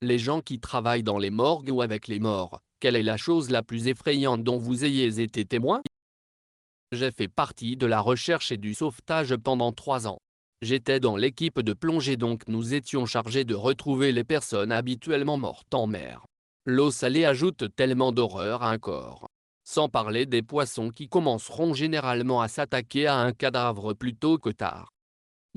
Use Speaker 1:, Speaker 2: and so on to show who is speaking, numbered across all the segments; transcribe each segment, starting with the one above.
Speaker 1: Les gens qui travaillent dans les morgues ou avec les morts, quelle est la chose la plus effrayante dont vous ayez été témoin? J'ai fait partie de la recherche et du sauvetage pendant 3 ans. J'étais dans l'équipe de plongée, donc nous étions chargés de retrouver les personnes habituellement mortes en mer. L'eau salée ajoute tellement d'horreur à un corps. Sans parler des poissons qui commenceront généralement à s'attaquer à un cadavre plus tôt que tard.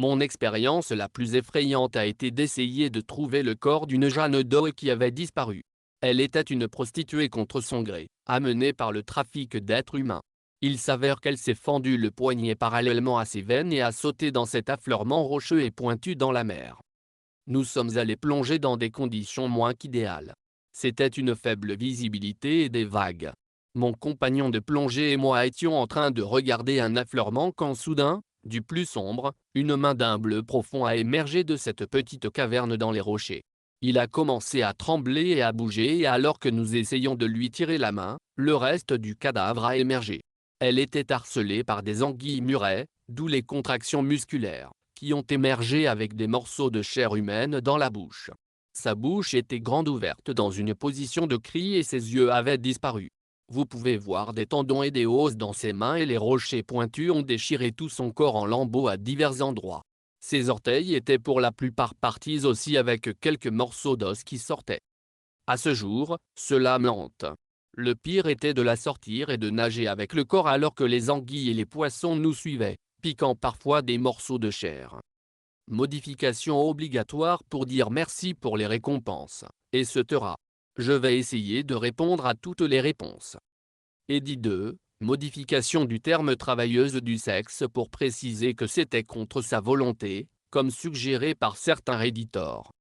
Speaker 1: Mon expérience la plus effrayante a été d'essayer de trouver le corps d'une Jeanne d'Arc qui avait disparu. Elle était une prostituée contre son gré, amenée par le trafic d'êtres humains. Il s'avère qu'elle s'est fendu le poignet parallèlement à ses veines et a sauté dans cet affleurement rocheux et pointu dans la mer. Nous sommes allés plonger dans des conditions moins qu'idéales. C'était une faible visibilité et des vagues. Mon compagnon de plongée et moi étions en train de regarder un affleurement quand soudain, du plus sombre, une main d'un bleu profond a émergé de cette petite caverne dans les rochers. Il a commencé à trembler et à bouger, et alors que nous essayions de lui tirer la main, le reste du cadavre a émergé. Elle était harcelée par des anguilles murets, d'où les contractions musculaires, qui ont émergé avec des morceaux de chair humaine dans la bouche. Sa bouche était grande ouverte dans une position de cri et ses yeux avaient disparu. Vous pouvez voir des tendons et des os dans ses mains, et les rochers pointus ont déchiré tout son corps en lambeaux à divers endroits. Ses orteils étaient pour la plupart partis aussi, avec quelques morceaux d'os qui sortaient. À ce jour, cela me hante. Le pire était de la sortir et de nager avec le corps alors que les anguilles et les poissons nous suivaient, piquant parfois des morceaux de chair. Modification obligatoire pour dire merci pour les récompenses, etc. Je vais essayer de répondre à toutes les réponses. Édit 2, modification du terme travailleuse du sexe pour préciser que c'était contre sa volonté, comme suggéré par certains réditors.